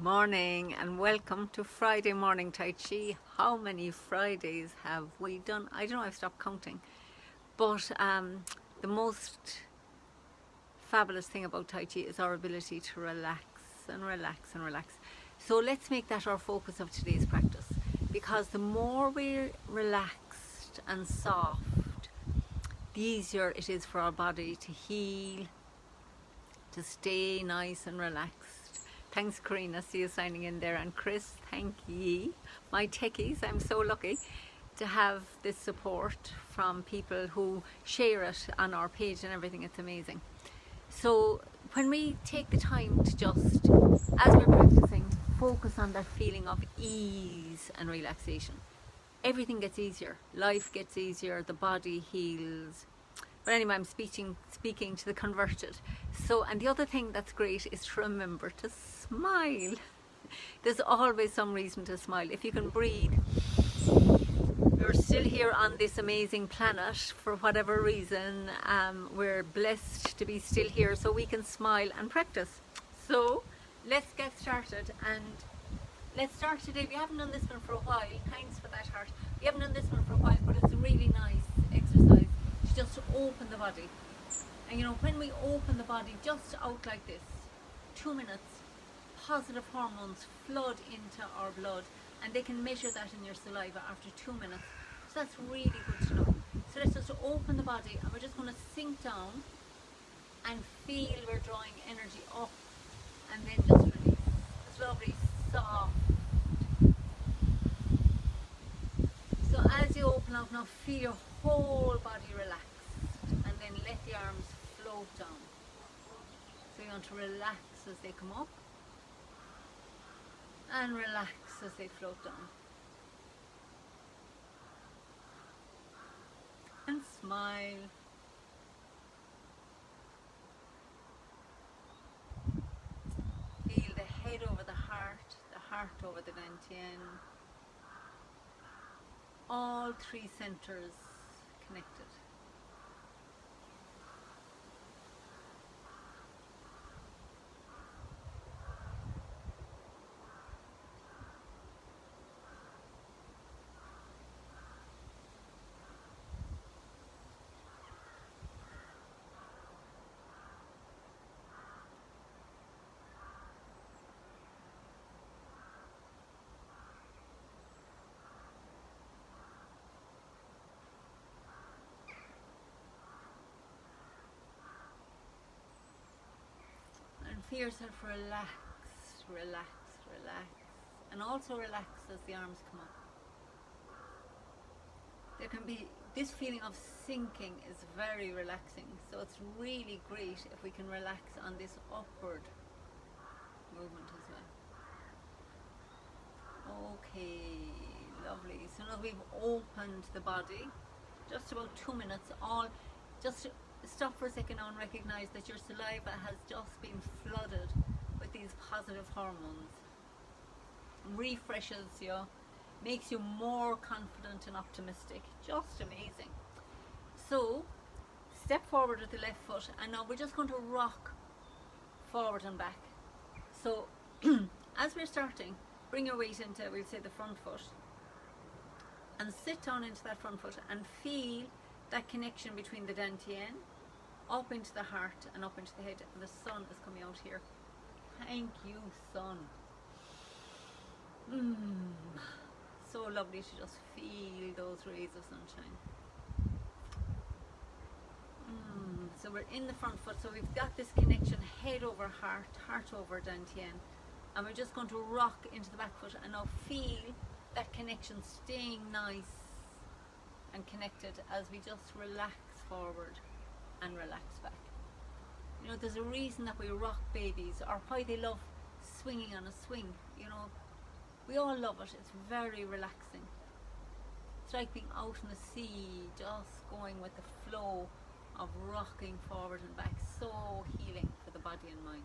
Morning and welcome to Friday morning Tai Chi. How many Fridays have we done? I don't know, I've stopped counting. But the most fabulous thing about Tai Chi is our ability to relax and relax and relax. So let's make that our focus of today's practice, because the more we're relaxed and soft, the easier it is for our body to heal, to stay nice and relaxed. Thanks, Karina. See you signing in there. And Chris, thank ye. My techies, I'm so lucky to have this support from people who share it on our page and everything. It's amazing. So when we take the time to just, as we're practicing, focus on that feeling of ease and relaxation, everything gets easier. Life gets easier. The body heals. But anyway, I'm speaking to the converted. So, and the other thing that's great is to remember to smile. There's always some reason to smile. If you can breathe, we're still here on this amazing planet for whatever reason. We're blessed to be still here so we can smile and practice. So, let's get started. And let's start today. We haven't done this one for a while. Thanks for that, heart. We haven't done this one for a while, but it's a really nice exercise just to open the body. And you know, when we open the body just out like this, 2 minutes, positive hormones flood into our blood, and they can measure that in your saliva after 2 minutes. So that's really good to know. So let's just open the body, and we're just going to sink down and feel we're drawing energy up, and then just release. It's lovely, soft. So as you open out now, feel your whole body relax, and then let the arms float down. So you want to relax as they come up and relax as they float down. And smile. Feel the head over the heart over the dantian. All three centers connected. And feel yourself relax, relax, relax. And also relax as the arms come up. There can be, this feeling of sinking is very relaxing. So it's really great if we can relax on this upward movement as well. Okay, lovely. So now we've opened the body, just about 2 minutes. Just stop for a second now and recognize that your saliva has just been flooded with these positive hormones. Refreshes you, makes you more confident and optimistic. Just amazing. So step forward with the left foot, and now we're just going to rock forward and back. So as we're starting, bring your weight into, we'll say, the front foot, and sit down into that front foot and feel that connection between the dantian up into the heart and up into the head. And the sun is coming out here. Thank you, sun. So lovely to just feel those rays of sunshine. So we're in the front foot, so we've got this connection, head over heart, heart over dantian, and we're just going to rock into the back foot, and now feel that connection staying nice and connected as we just relax forward and relax back. You know, there's a reason that we rock babies, or why they love swinging on a swing. You know, we all love it. It's very relaxing. It's like being out in the sea, just going with the flow of rocking forward and back. So healing for the body and mind.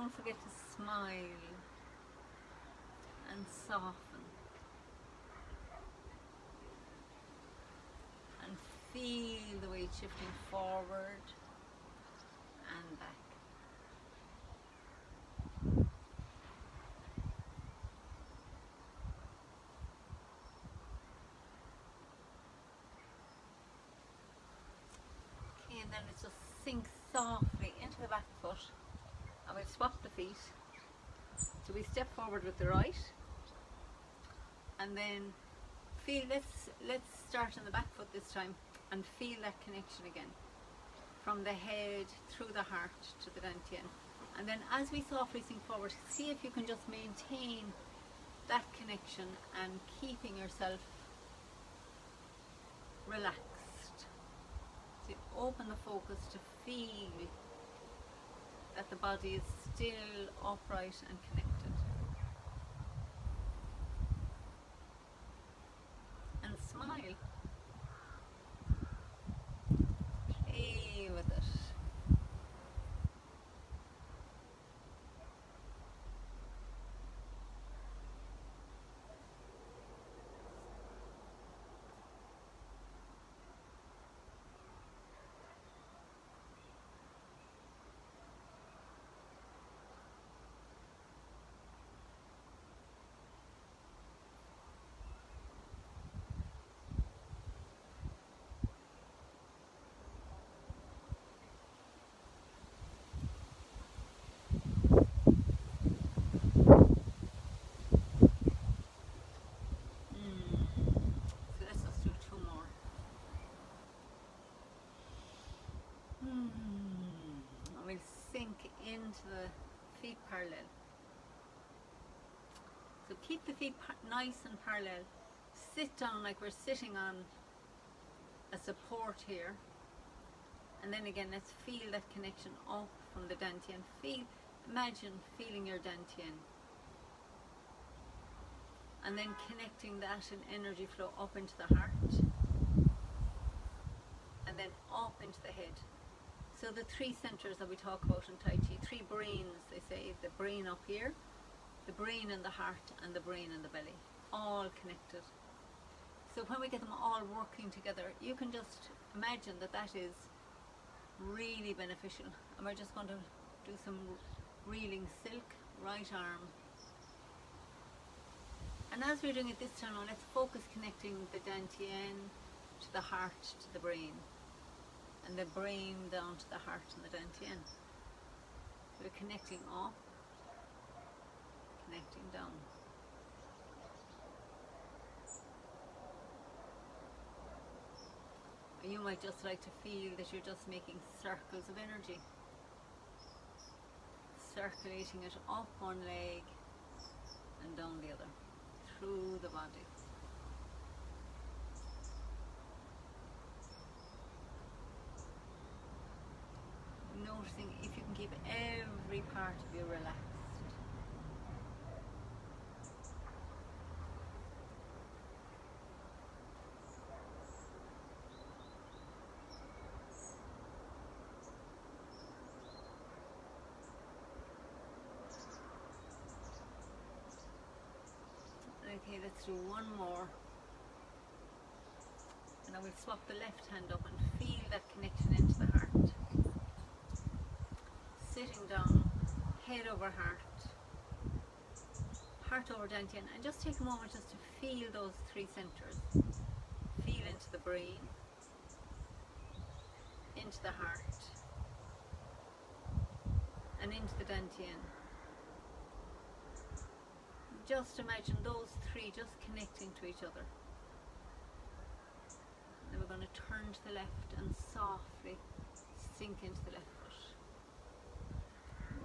don't forget to smile and soften and feel the weight shifting forward and back. Okay, and then let's just sink softly into the back foot, and we'll swap the feet. So we step forward with the right, and then feel, let's start on the back foot this time and feel that connection again from the head through the heart to the dantian. And then as we softly sink forward, see if you can just maintain that connection and keeping yourself relaxed. So you open the focus to feel that the body is still upright and connected. And smile. Play with it. So let's just do two more. And we'll sink into the feet parallel. So keep the feet nice and parallel. Sit down like we're sitting on a support here. And then again, let's feel that connection up from the dantian. Imagine feeling your dantian. And then connecting that in energy flow up into the heart. And then up into the head. So the three centers that we talk about in Tai Chi, three brains, they say, the brain up here, the brain in the heart, and the brain in the belly, all connected. So when we get them all working together, you can just imagine that that is really beneficial. And we're just going to do some reeling silk, right arm. And as we're doing it this time, now let's focus connecting the dantian to the heart, to the brain. And the brain down to the heart and the dantian. We're connecting up, connecting down. And you might just like to feel that you're just making circles of energy. Circulating it up one leg and down the other, through the body. Noticing if you can keep every part of you relaxed. Okay, let's do one more. And I will swap the left hand up and feel that connection into the heart. Sitting down, head over heart, heart over dantian, and just take a moment just to feel those three centers. Feel into the brain, into the heart, and into the dantian. Just imagine those three just connecting to each other. Then we're going to turn to the left and softly sink into the left foot.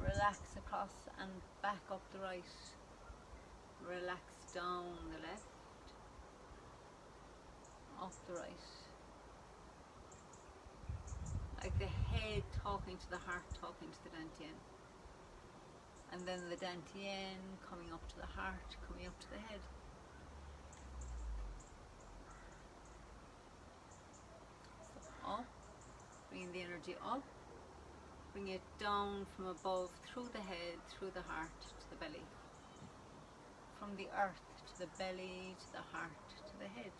Relax across and back up the right. Relax down the left, up the right. Like the head talking to the heart, talking to the dantian. And then the dantian coming up to the heart, coming up to the head. So up, bringing the energy up, Bring it down from above, through the head, through the heart, to the belly. From the earth to the belly, to the heart, to the head.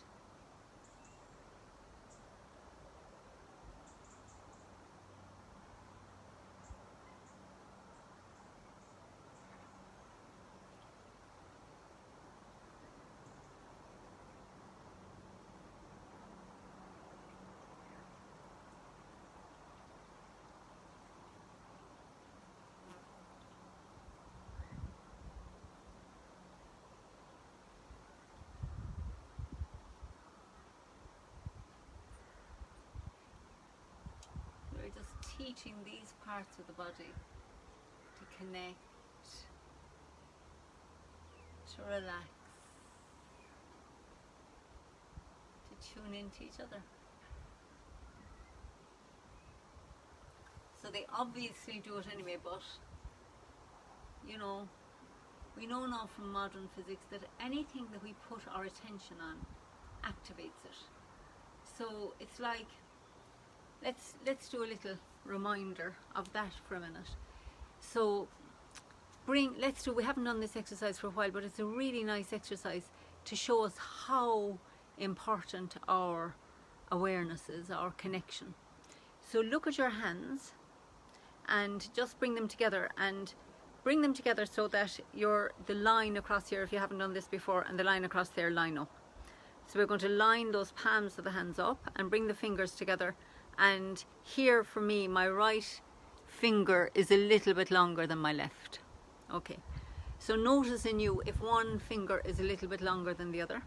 We're just teaching these parts of the body to connect, to relax, to tune into each other. So they obviously do it anyway, but you know, we know now from modern physics that anything that we put our attention on activates it. So it's like, let's do a little reminder of that for a minute. So we haven't done this exercise for a while, but it's a really nice exercise to show us how important our awareness is, our connection. So look at your hands and just bring them together, and bring them together so that the line across here, if you haven't done this before, and the line across there line up. So we're going to line those palms of the hands up and bring the fingers together. And here for me, my right finger is a little bit longer than my left. Okay, so notice in you if one finger is a little bit longer than the other.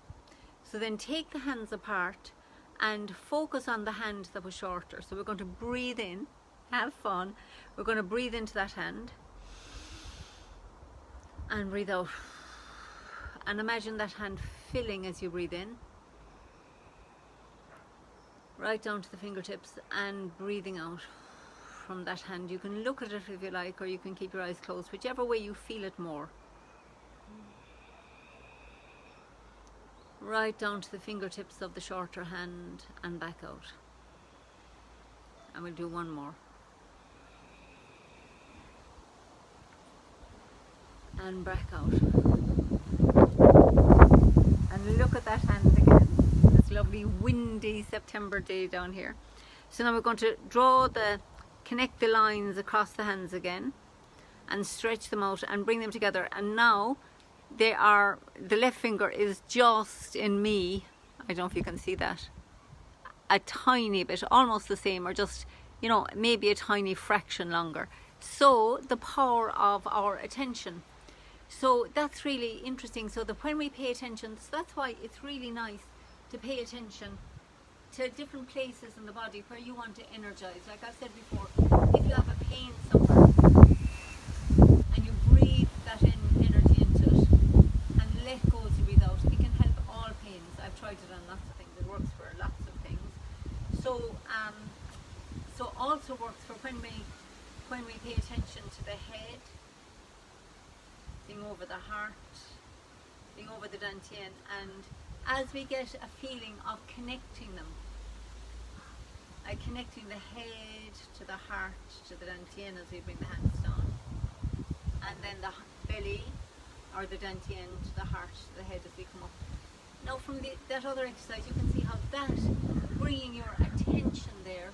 So then take the hands apart and focus on the hand that was shorter. So we're going to breathe in, have fun. We're going to breathe into that hand and breathe out. And imagine that hand filling as you breathe in, right down to the fingertips, and breathing out from that hand. You can look at it if you like, or you can keep your eyes closed, whichever way you feel it more. Right down to the fingertips of the shorter hand and back out. And we'll do one more. And back out. And look at that hand again. This lovely windy September day down here. So now we're going to connect the lines across the hands again and stretch them out and bring them together. And now the left finger is just in me, I don't know if you can see that, a tiny bit, almost the same, or just, you know, maybe a tiny fraction longer. So the power of our attention. So that's really interesting. So that when we pay attention, so that's why it's really nice to pay attention to different places in the body where you want to energize. Like I said before, if you have a pain somewhere and you breathe that energy into it and let go as you breathe out, it can help all pains. I've tried it on lots of things. It works for lots of things. So also works for when we pay attention to the head, being over the heart, being over the dantian, and as we get a feeling of connecting them, like connecting the head to the heart, to the dantian as we bring the hands down, and then the belly or the dantian to the heart, to the head as we come up. Now from that other exercise, you can see how that, bringing your attention there,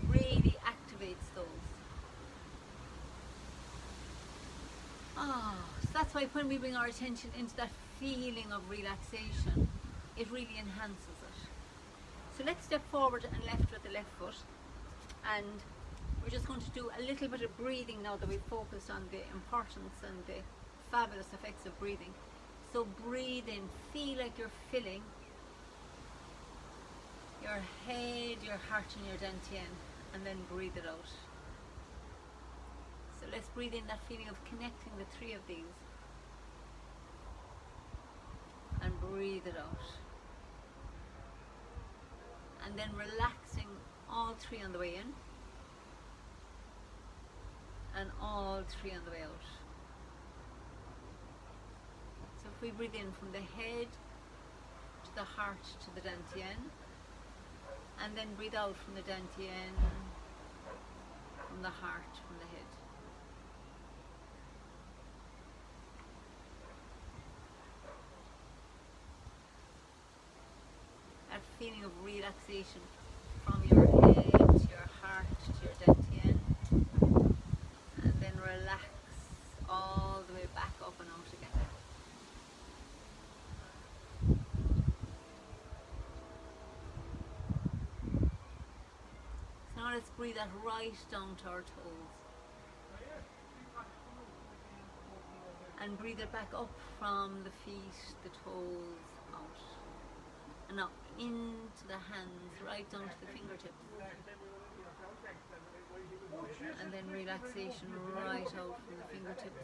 really activates those. So that's why when we bring our attention into that feeling of relaxation, it really enhances it. So let's step forward and left with the left foot, and we're just going to do a little bit of breathing now that we've focused on the importance and the fabulous effects of breathing. So breathe in, feel like you're filling your head, your heart and your dantian, and then breathe it out. So let's breathe in that feeling of connecting the three of these, and breathe it out. And then relaxing all three on the way in, and all three on the way out. So if we breathe in from the head to the heart to the dantian, and then breathe out from the dantian from the heart, from the head. That feeling of relaxation from your head to your heart to your dantian, and then relax all the way back up and out again. So now let's breathe that right down to our toes. And breathe it back up from the feet, the toes, out. And now into the hands, right down to the fingertips. And then relaxation right out from the fingertips.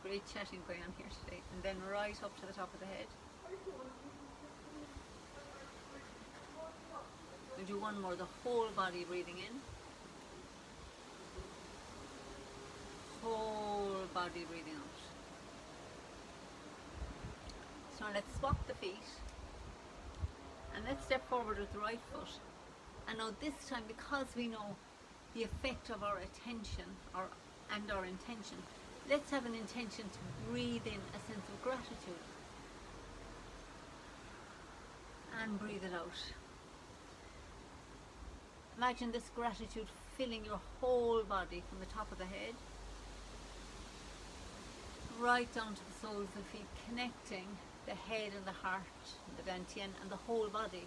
Great chatting going on here today. And then right up to the top of the head. We'll do one more, the whole body breathing in. Whole body breathing out. So now let's swap the feet. And let's step forward with the right foot. And now this time, because we know the effect of our attention and our intention, let's have an intention to breathe in a sense of gratitude. And breathe it out. Imagine this gratitude filling your whole body from the top of the head right down to the soles of the feet, connecting the head and the heart, the dantian and the whole body.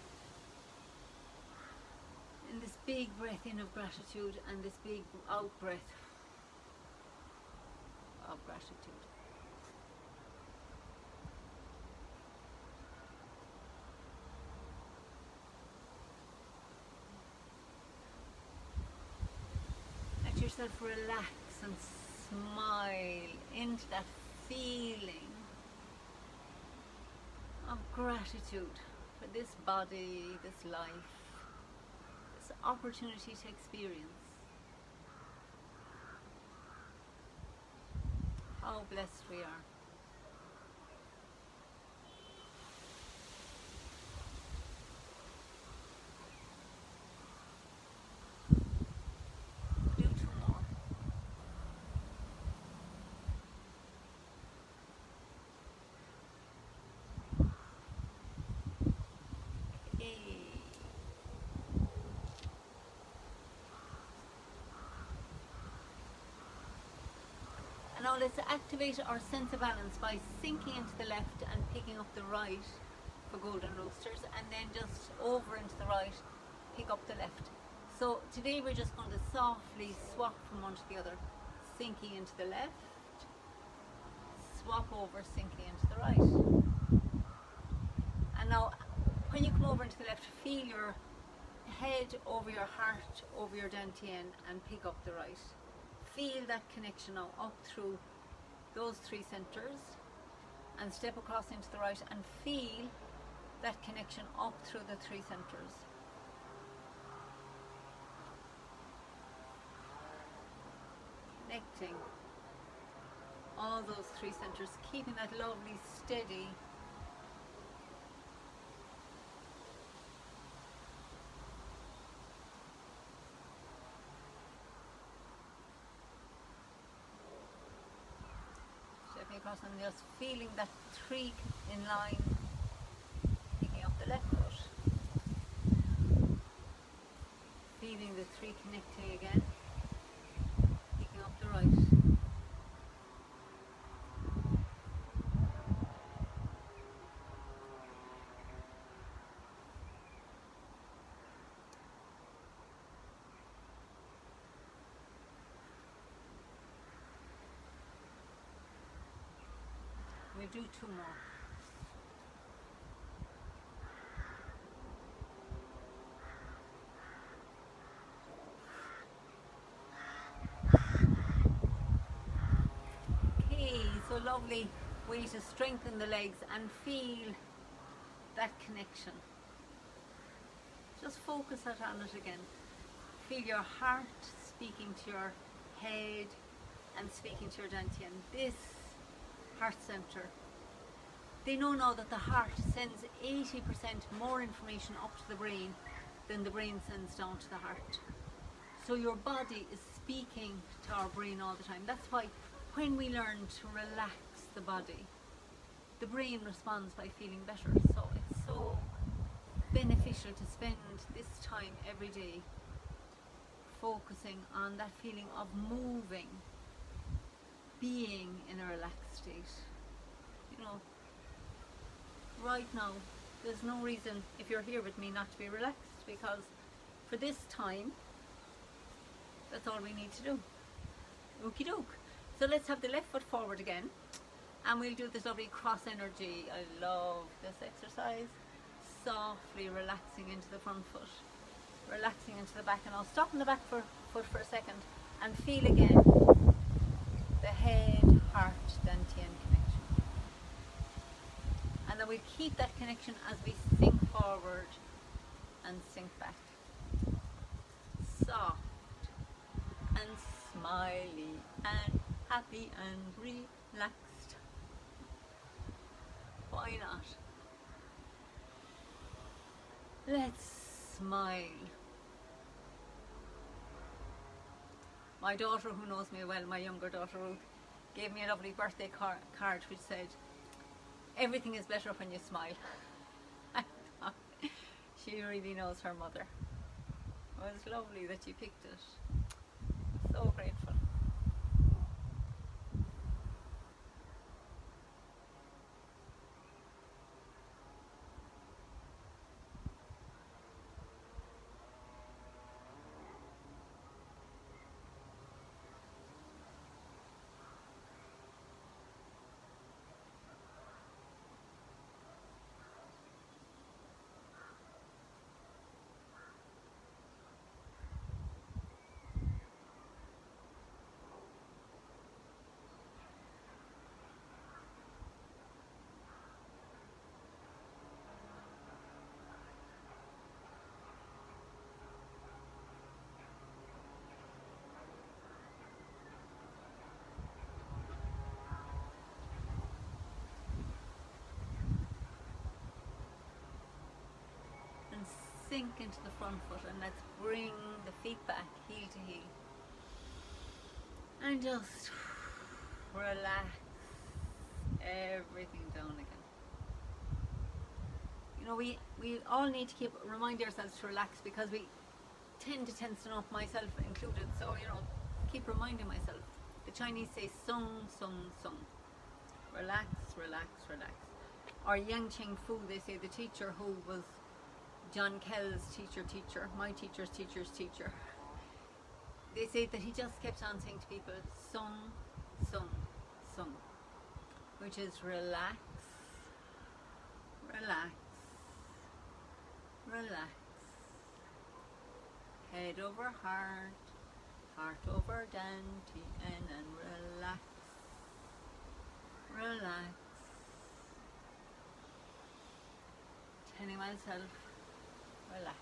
And this big breath in of gratitude and this big out breath of gratitude. Let yourself relax and smile into that feeling of gratitude for this body, this life, this opportunity to experience. How blessed we are. Do two more. Okay. And now let's activate our sense of balance by sinking into the left and picking up the right for golden roasters, and then just over into the right, pick up the left. So today we're just going to softly swap from one to the other, sinking into the left, swap over, sinking into the right. And now when you come over into the left, feel your head over your heart, over your dantian, and pick up the right. Feel that connection now up through those three centers, and step across into the right and feel that connection up through the three centers. Connecting all those three centers, keeping that lovely steady across, and just feeling that three in line, picking up the left foot, feeling the three connecting again, picking up the right. We'll do two more. Okay, so lovely way to strengthen the legs and feel that connection. Just focus on it again. Feel your heart speaking to your head and speaking to your dantian. This heart center. They know now that the heart sends 80% more information up to the brain then the brain sends down to the heart. So your body is speaking to our brain all the time. That's why when we learn to relax the body, the brain responds by feeling better. So it's so beneficial to spend this time every day focusing on that feeling of moving, being in a relaxed state. You know, right now, there's no reason, if you're here with me, not to be relaxed, because for this time, that's all we need to do. Okie doke. So let's have the left foot forward again, and we'll do this lovely cross energy. I love this exercise. Softly relaxing into the front foot, relaxing into the back, and I'll stop in the back foot for a second and feel again the head, heart, dantian connection. And then we'll keep that connection as we sink forward and sink back. Soft and smiley and happy and relaxed. Why not? Let's smile. My daughter, who knows me well, my younger daughter Ruth, gave me a lovely birthday card which said, "Everything is better when you smile." She really knows her mother. It was lovely that you picked it. So grateful. Sink into the front foot, and let's bring the feet back, heel to heel, and just relax everything down again. You know, we all need to remind ourselves to relax, because we tend to tension up, myself included. So, you know, keep reminding myself. The Chinese say sung, sung, sung. Relax, relax, relax. Or Yang Cheng Fu, they say, the teacher who was John Kell's teacher, my teacher's teacher's teacher. They say that he just kept on saying to people, sung, sung, sung, which is relax, relax, relax. Head over heart, heart over dantian, and relax, relax. Telling myself, relax.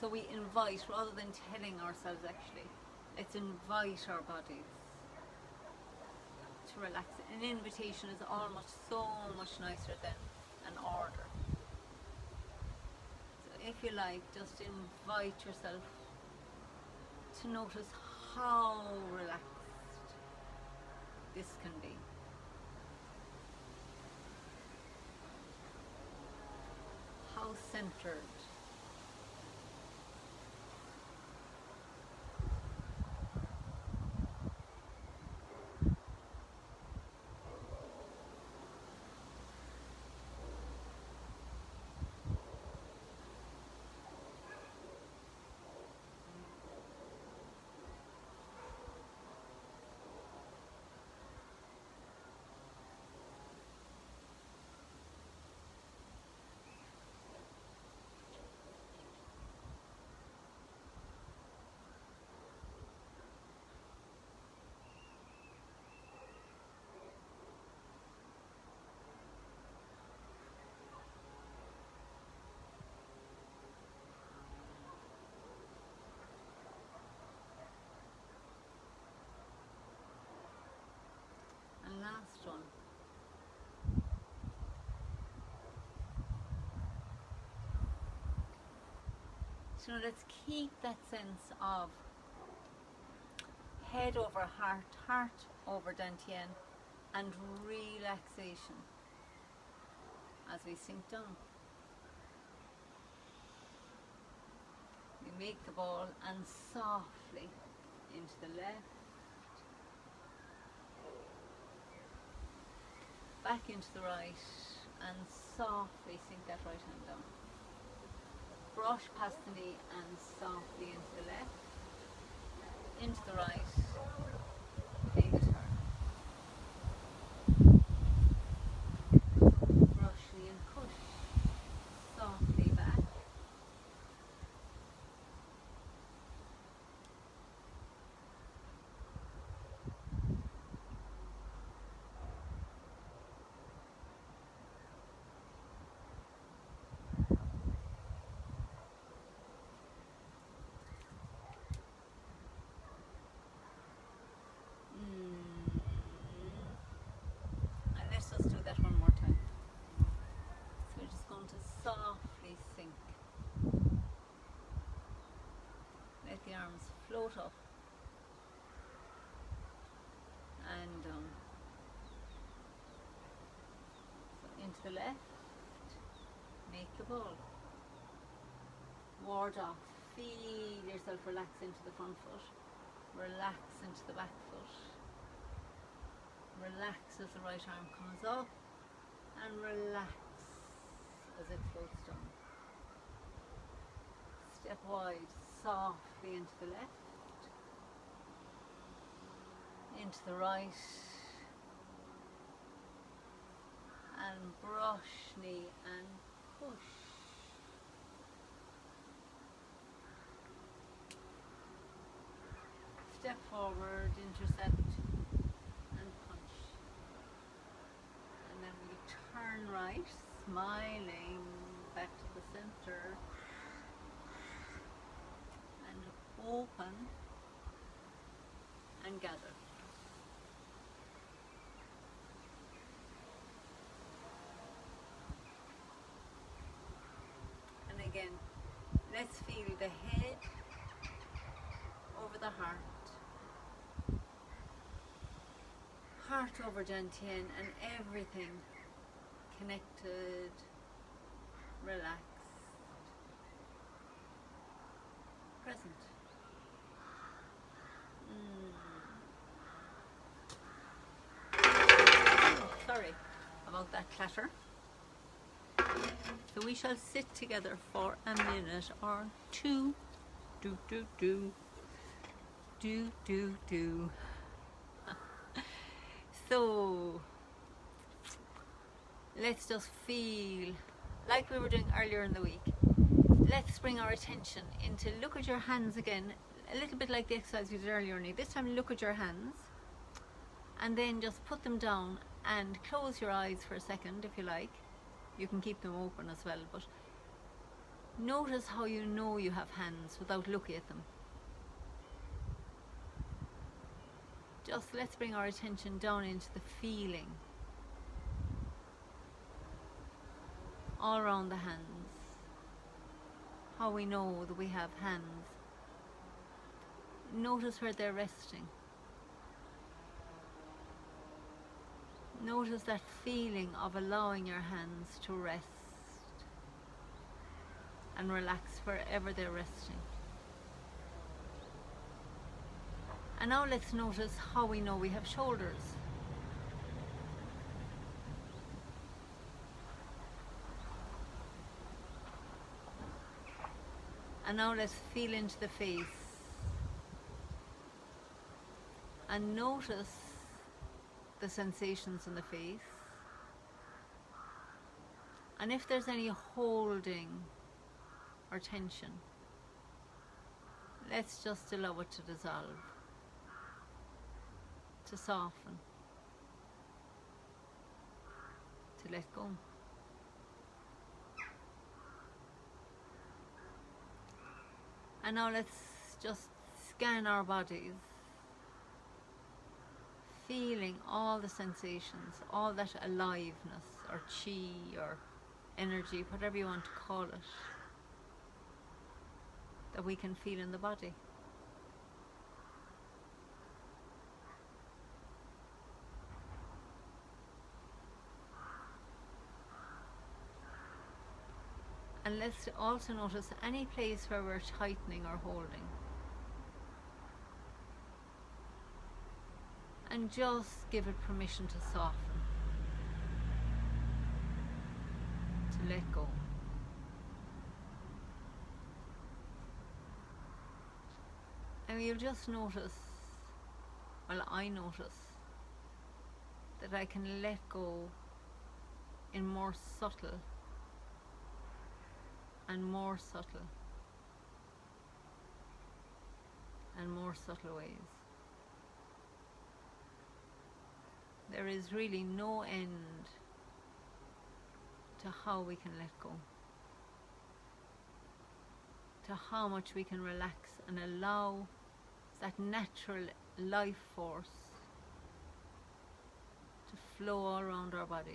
So we invite, rather than telling ourselves, actually, let's invite our bodies to relax. An invitation is almost so much nicer than an order. So if you like, just invite yourself to notice how relaxed this can be. How centered. So now let's keep that sense of head over heart, heart over dantian, and relaxation as we sink down. We make the ball and softly into the left, back into the right, and softly sink that right hand down. Brush past the knee and softly into the left, into the right, take a turn. Brush knee and push, softly back. And let's just do that one more time. So we're just going to softly sink. Let the arms float up and down. So into the left, make the ball. Ward off. Feel yourself relax into the front foot. Relax into the back foot. Relax as the right arm comes up, and relax as it floats down. Step wide, softly into the left, into the right, and brush knee and push. Step forward, intercept, and punch. And then we turn right, smiling back to the center, and open and gather. And again, let's feel the head over the heart, heart over dantian, and everything connected, relaxed, present. Sorry about that clatter. So we shall sit together for a minute or two. Do, do, do. Do, do, do. So let's just feel like we were doing earlier in the week. Let's bring our attention into, look at your hands again, a little bit like the exercise we did earlier in the week. This time look at your hands and then just put them down and close your eyes for a second if you like. You can keep them open as well, but notice how you know you have hands without looking at them. Just let's bring our attention down into the feeling all around the hands. How we know that we have hands. Notice where they're resting. Notice that feeling of allowing your hands to rest and relax wherever they're resting. And now let's notice how we know we have shoulders. And now let's feel into the face and notice the sensations in the face. And if there's any holding or tension, let's just allow it to dissolve, to soften, to let go. And now let's just scan our bodies, feeling all the sensations, all that aliveness or chi or energy, whatever you want to call it. that we can feel in the body. And let's also notice any place where we're tightening or holding. And just give it permission to soften, to let go. And you'll just notice, well, I notice that I can let go in more subtle and more subtle and more subtle ways. There is really no end to how we can let go, to how much we can relax and allow that natural life force to flow all around our bodies.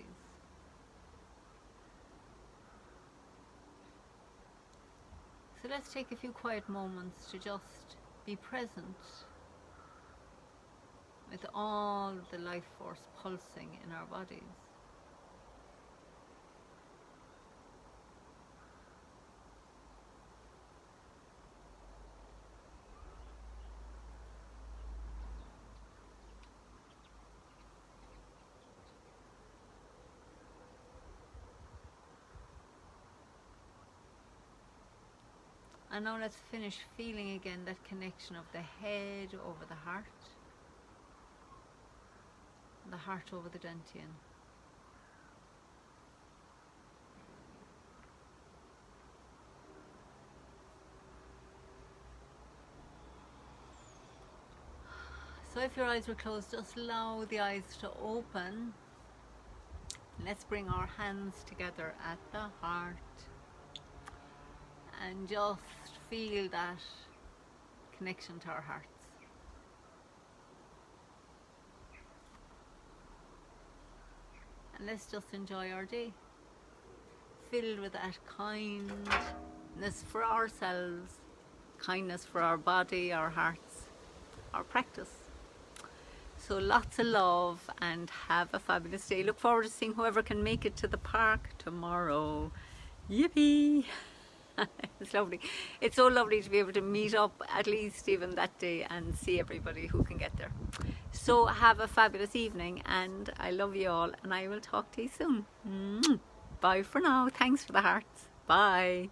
So let's take a few quiet moments to just be present with all the life force pulsing in our bodies. And now let's finish feeling again that connection of the head over the heart over the dantian. So if your eyes were closed, just allow the eyes to open. Let's bring our hands together at the heart and just feel that connection to our hearts. And let's just enjoy our day, filled with that kindness for ourselves, kindness for our body, our hearts, our practice. So lots of love and have a fabulous day. Look forward to seeing whoever can make it to the park tomorrow. Yippee! It's lovely. It's so lovely to be able to meet up at least even that day and see everybody who can get there. So have a fabulous evening and I love you all and I will talk to you soon. Bye for now. Thanks for the hearts. Bye.